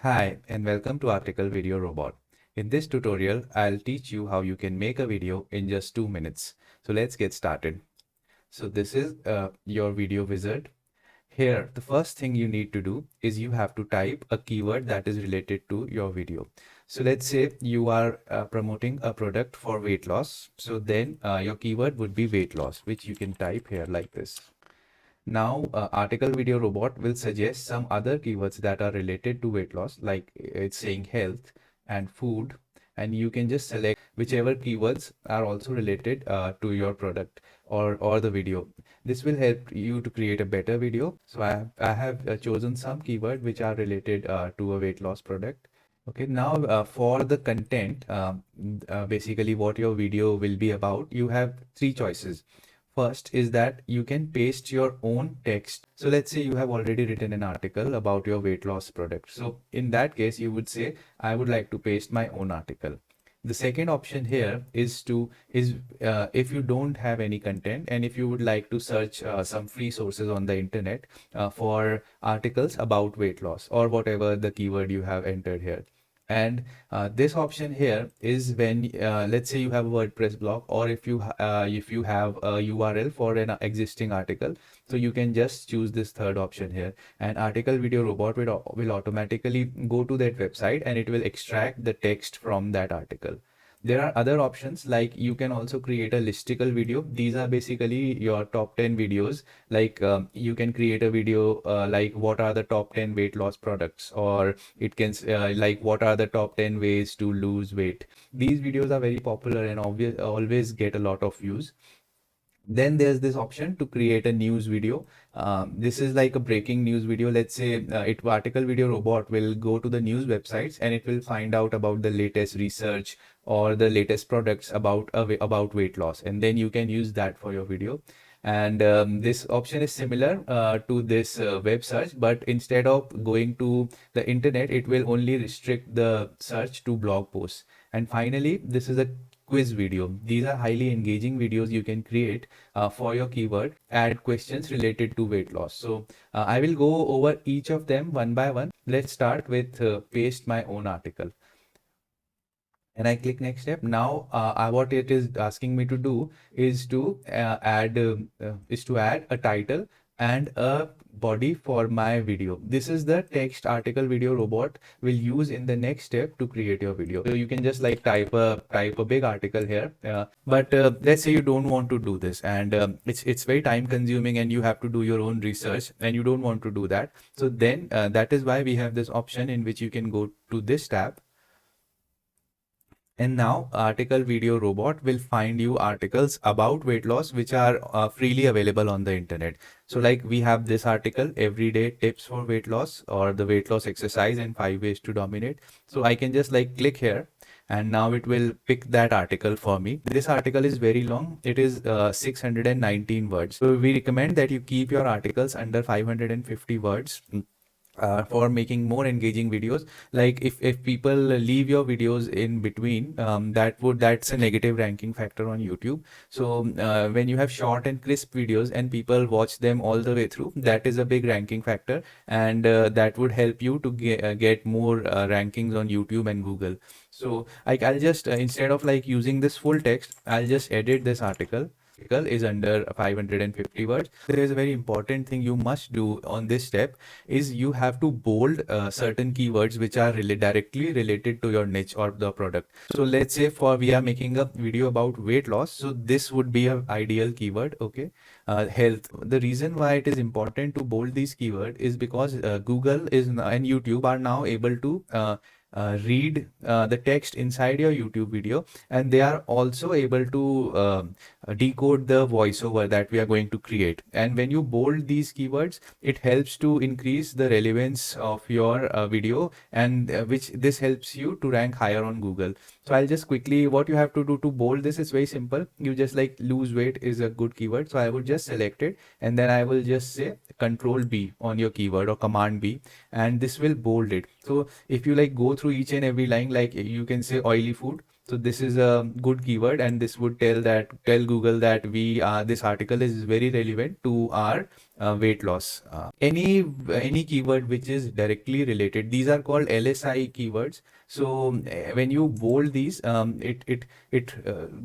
Hi and welcome to Article Video Robot. In this tutorial, I'll teach you how you can make a video in just 2 minutes. So let's get started. So this is your video wizard. Here, the first thing you need to do is you have to type a keyword that is related to your video. So let's say you are promoting a product for weight loss. So then your keyword would be weight loss, which you can type here like this. Now, Article Video Robot will suggest some other keywords that are related to weight loss, like it's saying health and food, and you can just select whichever keywords are also related to your product or the video. This will help you to create a better video. So I have chosen some keywords which are related to a weight loss product. Okay, now for the content, basically what your video will be about, you have three choices. First is that you can paste your own text. So let's say you have already written an article about your weight loss product. So in that case, you would say, I would like to paste my own article. The second option here is if you don't have any content and if you would like to search some free sources on the internet for articles about weight loss or whatever the keyword you have entered here. And this option here is when let's say you have a WordPress blog, or if you have a URL for an existing article, so you can just choose this third option here, and Article Video Robot will automatically go to that website and it will extract the text from that article. There are other options, like you can also create a listicle video. These are basically your top 10 videos. Like you can create a video like what are the top 10 weight loss products, or it can like what are the top 10 ways to lose weight. These videos are very popular and always get a lot of views. Then there's this option to create a news video. This is like a breaking news video. Let's say Article Video Robot will go to the news websites and it will find out about the latest research or the latest products about weight loss, and then you can use that for your video. And this option is similar to this web search, but instead of going to the internet, it will only restrict the search to blog posts. And finally, this is a quiz video. These are highly engaging videos you can create for your keyword. Add questions related to weight loss. So I will go over each of them one by one. Let's start with paste my own article. And I click next step. Now what it is asking me to do is to add a title and a body for my video. This is the text Article Video Robot will use in the next step to create your video. So you can just like type a big article here, but let's say you don't want to do this, and it's very time consuming and you have to do your own research and you don't want to do that. So then that is why we have this option in which you can go to this tab. And now Article Video Robot will find you articles about weight loss which are freely available on the internet. So like we have this article, Everyday Tips for Weight Loss, or the weight loss exercise and 5 ways to dominate. So I can just like click here and now it will pick that article for me. This article is very long. It is 619 words. So we recommend that you keep your articles under 550 words. For making more engaging videos. Like if people leave your videos in between, that's a negative ranking factor on YouTube. So when you have short and crisp videos and people watch them all the way through, that is a big ranking factor, and that would help you to get more rankings on YouTube and Google. So I'll just instead of like using this full text, I'll just edit this article is under 550 words. There is a very important thing you must do on this step is you have to bold certain keywords which are directly related to your niche or the product. So let's say we are making a video about weight loss. So this would be an ideal keyword. Okay. Health. The reason why it is important to bold these keywords is because Google and YouTube are now able to read the text inside your YouTube video, and they are also able to decode the voiceover that we are going to create. And when you bold these keywords, it helps to increase the relevance of your video, and which this helps you to rank higher on Google. So I'll just quickly, what you have to do to bold this is very simple. You just like lose weight is a good keyword. So I would just select it and then I will just say Control B on your keyword or Command B, and this will bold it. So if you like go through each and every line, like you can say oily food, So this is a good keyword, and this would tell Google that this article is very relevant to our weight loss. Any keyword which is directly related, these are called LSI keywords. So when you bold these, it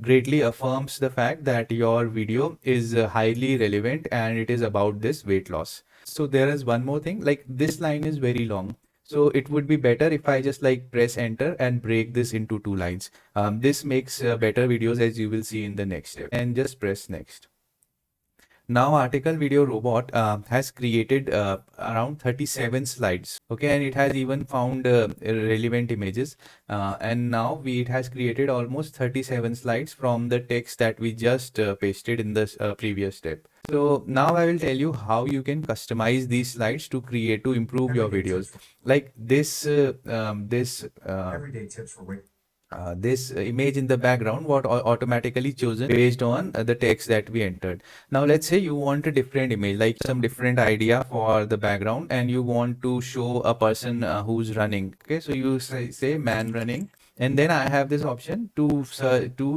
greatly affirms the fact that your video is highly relevant and it is about this weight loss. So there is one more thing, like this line is very long. So it would be better if I just like press enter and break this into two lines. This makes better videos, as you will see in the next step, and just press next. Now article video robot has created around 37 slides. Okay, and it has even found relevant images. And now it has created almost 37 slides from the text that we just pasted in this previous step. So now I will tell you how you can customize these slides to improve your videos. Like everyday tips for weight. This image in the background what automatically chosen based on the text that we entered. Now let's say you want a different image, like some different idea for the background, and you want to show a person who's running. Okay, so you say man running, and then I have this option to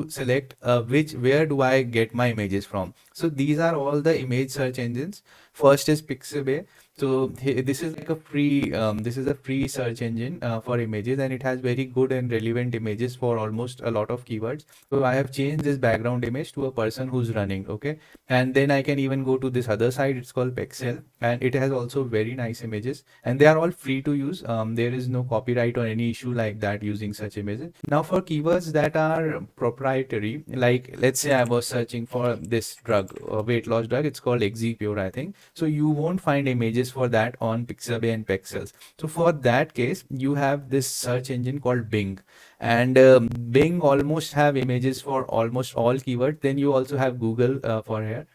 select where do I get my images from. So these are all the image search engines. First is Pixabay. So this is like a free search engine for images, and it has very good and relevant images for almost a lot of keywords. So I have changed this background image to a person who's running. Okay, and then I can even go to this other side. It's called Pexel, and it has also very nice images, and they are all free to use. There is no copyright or any issue like that using such images. Now for keywords that are proprietary, like let's say I was searching for this drug, weight loss drug. It's called Exipure, I think. So you won't find images for that on Pixabay and Pexels. So for that case, you have this search engine called Bing, and Bing almost have images for almost all keywords. Then you also have Google for here.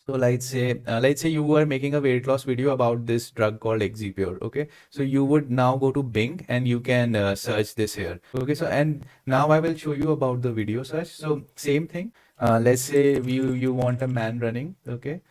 So let's say you were making a weight loss video about this drug called Exipure. Okay, so you would now go to Bing and you can search this here. Okay, so and now I will show you about the video search. So same thing. Let's say you want a man running. Okay,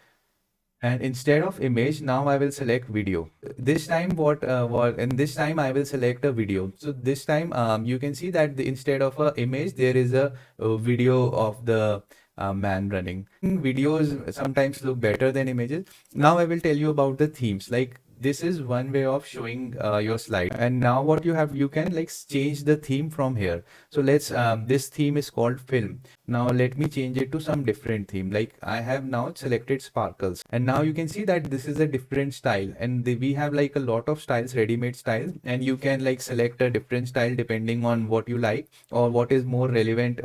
and instead of image, now I will select video. This time and this time I will select a video. So this time you can see that instead of a image, there is a video of the man running. Videos sometimes look better than images. Now I will tell you about the themes. Like this is one way of showing your slide. And now what you can like change the theme from here. So this theme is called film. Now let me change it to some different theme. Like I have now selected sparkles, and now you can see that this is a different style, and we have like a lot of styles, ready-made styles, and you can like select a different style depending on what you like or what is more relevant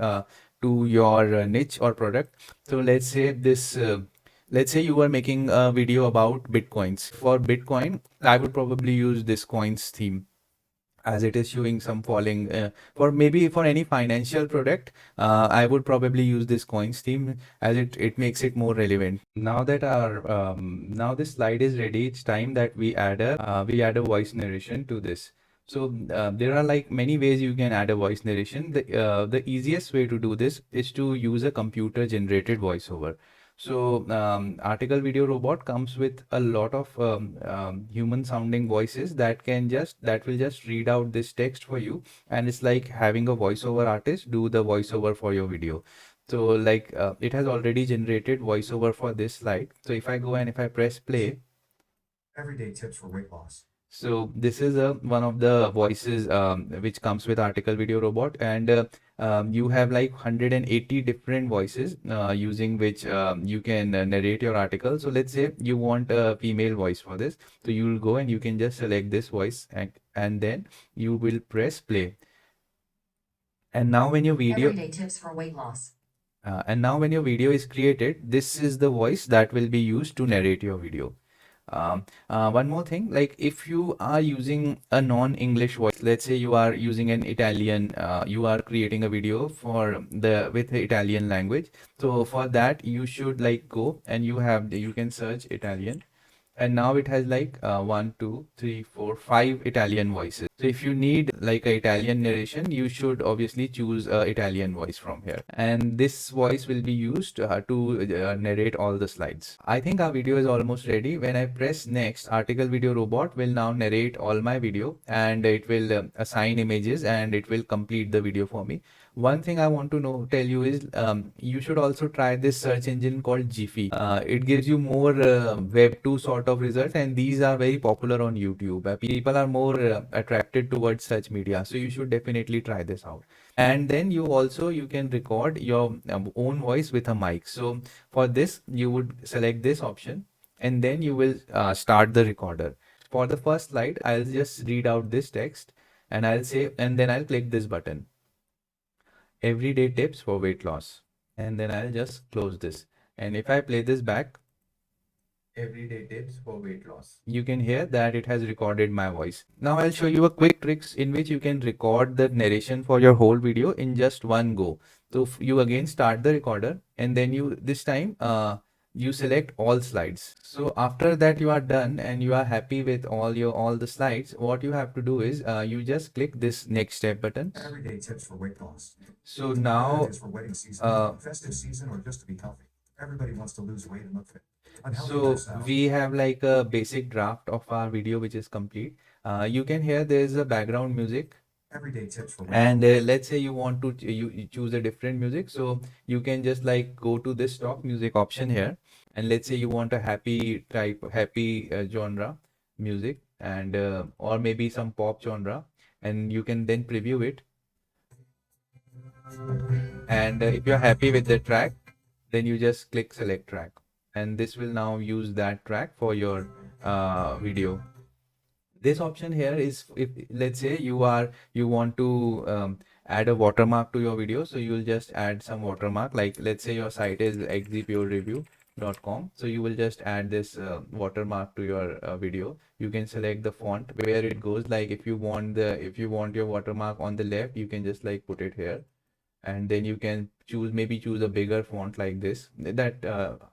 to your niche or product. So let's say you are making a video about bitcoins. For bitcoin, I would probably use this coins theme, as it is showing some falling. For maybe for any financial product, I would probably use this coins theme, as it makes it more relevant. Now that now this slide is ready, it's time that we add a voice narration to this. So there are like many ways you can add a voice narration. The easiest way to do this is to use a computer generated voiceover. So article video robot comes with a lot of human sounding voices that will just read out this text for you, and it's like having a voiceover artist do the voiceover for your video. So like it has already generated voiceover for this slide. So if I go and if I press play, everyday tips for weight loss. So this is one of the voices which comes with article video robot, and you have like 180 different voices using which you can narrate your article. So let's say you want a female voice for this. So you'll go and you can just select this voice, and then you will press play. And now when your video everyday tips for weight loss. And now when your video is created, this is the voice that will be used to narrate your video. One more thing, like if you are using a non-English voice, let's say you are using an Italian, you are creating a video with the Italian language. So for that, you should like go and you can search Italian, and now it has like 5 Italian voices. So if you need like a Italian narration, you should obviously choose a Italian voice from here, and this voice will be used to narrate all the slides. I think our video is almost ready. When I press next, article video robot will now narrate all my video, and it will assign images, and it will complete the video for me. One thing I want to tell you is you should also try this search engine called Jiffy. It gives you more Web 2 sort of result, and these are very popular on YouTube. People are more attracted towards such media, so you should definitely try this out. And then you can record your own voice with a mic. So for this, you would select this option, and then you will start the recorder. For the first slide, I'll just read out this text, and I'll say, and then I'll click this button, everyday tips for weight loss, and then I'll just close this. And if I play this back, everyday tips for weight loss, you can hear that it has recorded my voice. Now I'll show you a quick tricks in which you can record the narration for your whole video in just one go. So you again start the recorder, and then this time you select all slides. So after that you are done and you are happy with all the slides, what you have to do is you just click this next step button. Everyday tips for weight loss. So now tips for wedding season, festive season, or just to be healthy. Everybody wants to lose weight and look fit. So we have like a basic draft of our video which is complete. You can hear there's a background music. Everyday tips for and let's say you want to you choose a different music, so you can just like go to this stock music option here, and let's say you want a happy genre music, and or maybe some pop genre, and you can then preview it, and if you're happy with the track, then you just click select track, and this will now use that track for your video. This option here is, if let's say you want to add a watermark to your video, so you will just add some watermark, like let's say your site is xzpurereview.com, so you will just add this watermark to your video. You can select the font where it goes, like if you want your watermark on the left, you can just like put it here, and then you can choose a bigger font like this, that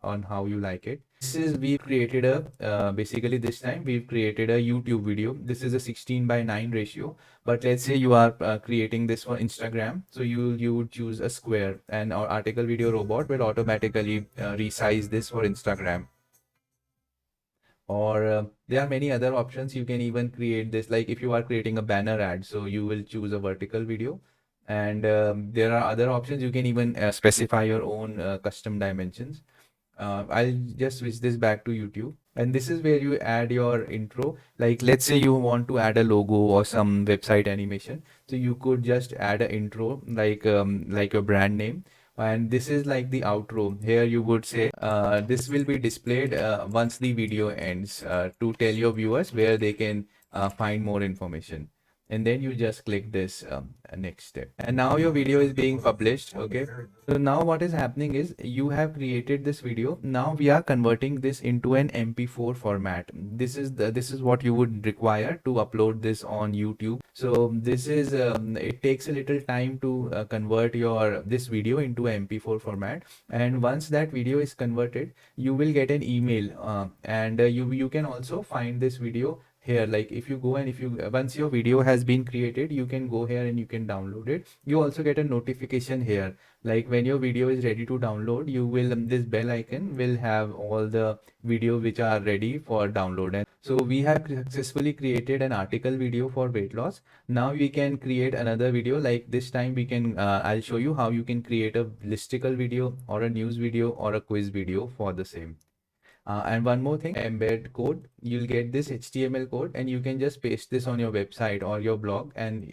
on how you like it. This is, we created a basically this time we've created a YouTube video. This is a 16:9 ratio, but let's say you are creating this for Instagram, so you would choose a square, and our article video robot will automatically resize this for Instagram. Or there are many other options. You can even create this, like if you are creating a banner ad, so you will choose a vertical video, and there are other options. You can even specify your own custom dimensions. I'll just switch this back to YouTube, and this is where you add your intro. Like let's say you want to add a logo or some website animation, so you could just add an intro like your brand name, and this is like the outro. Here you would say this will be displayed once the video ends, to tell your viewers where they can find more information, and then you just click this next step, and now your video is being published. Okay, so now what is happening is you have created this video. Now we are converting this into an MP4 format. This is what you would require to upload this on YouTube. So this is it takes a little time to convert this video into a MP4 format, and once that video is converted, you will get an email, and you can also find this video here. Like if you go and if you once your video has been created, you can go here and you can download it. You also get a notification here, like when your video is ready to download, you will this bell icon will have all the video which are ready for download. And so we have successfully created an article video for weight loss. Now we can create another video. Like this time we can I'll show you how you can create a listicle video or a news video or a quiz video for the same. And one more thing, embed code. You'll get this HTML code, and you can just paste this on your website or your blog, and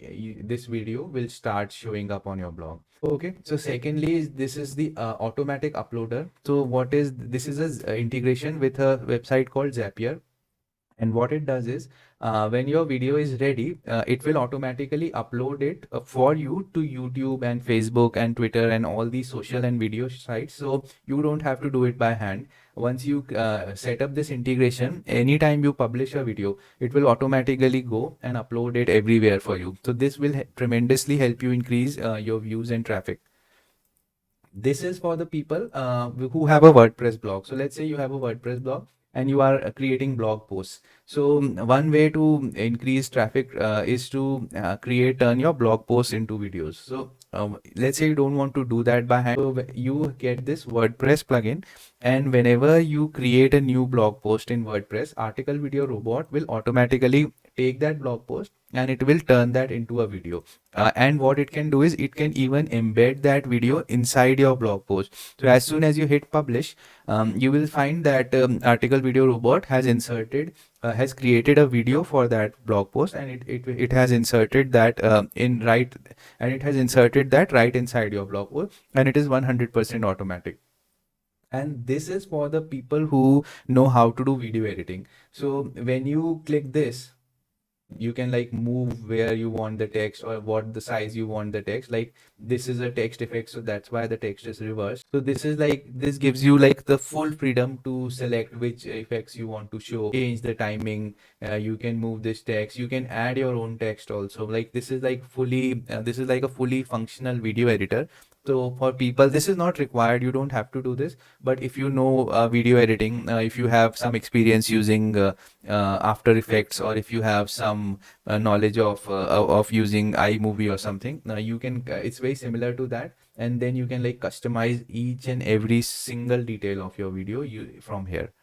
this video will start showing up on your blog. Okay, so secondly, this is the automatic uploader. So this is a integration with a website called Zapier. And what it does is, when your video is ready, it will automatically upload it for you to YouTube and Facebook and Twitter and all these social and video sites. So you don't have to do it by hand. Once you set up this integration, anytime you publish a video, it will automatically go and upload it everywhere for you. So this will tremendously help you increase your views and traffic. This is for the people who have a WordPress blog. So let's say you have a WordPress blog. and you are creating blog posts. So one way to increase traffic is to turn your blog posts into videos. So let's say you don't want to do that by hand, so you get this WordPress plugin, and whenever you create a new blog post in WordPress, Article Video Robot will automatically take that blog post and it will turn that into a video. And what it can do is it can even embed that video inside your blog post. So as soon as you hit publish, you will find that Article Video Robot has created a video for that blog post, and it has inserted that right inside your blog post, and it is 100% automatic. And this is for the people who know how to do video editing. So when you click this, you can like move where you want the text or what the size you want the text. Like this is a text effect, so that's why the text is reversed. So this gives you like the full freedom to select which effects you want to show, change the timing. You can move this text, you can add your own text also. Like this is like a fully functional video editor. So for people, this is not required, you don't have to do this. But if you know video editing, if you have some experience using After Effects, or if you have some knowledge of using iMovie or something, you can it's very similar to that, and then you can like customize each and every single detail of your video from here.